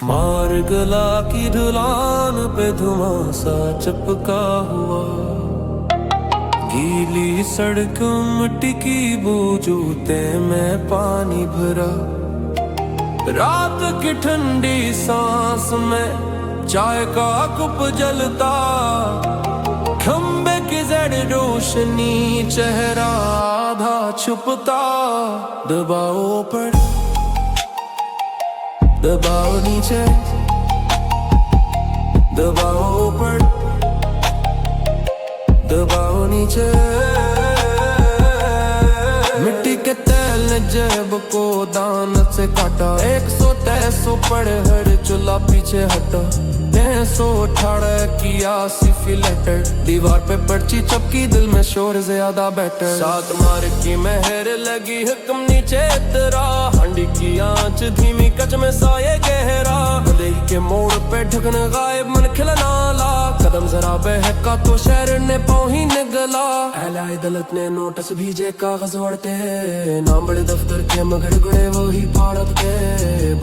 मारगला की ढलान पे धुआं सा चपका हुआ, गीली सड़क मिट्टी की बूझते में पानी भरा। रात की ठंडी सांस में चाय का कप जलता, खंबे की जड़ रोशनी चेहरा आधा छुपता। दबाओ पर दबाओ नीचे, दबाओ ऊपर, दबाओ नीचे। मिट्टी के तेल ने जेब को दानत से काटा, 100-300 पड़े हर चूल्हा पीछे हटा। 318 किया सिफी लेटर, दीवार पे पर्ची चपकी, दिल में शोर ज्यादा बेटर। 7 मार की मेहर लगी हुक्म नीचे तेरा, हांडी की आंच धीमी कच में साये गहरा। गली के मोड़ पे ढकन गायब मन खिलना ला, कदम जरा बहका तो शहर ने पाँव ही निगला। एला अदालत ने नोटिस भेजे कागज उड़ते, नाम बड़े दफ्तर के मगर गुड़े वो ही भारत के।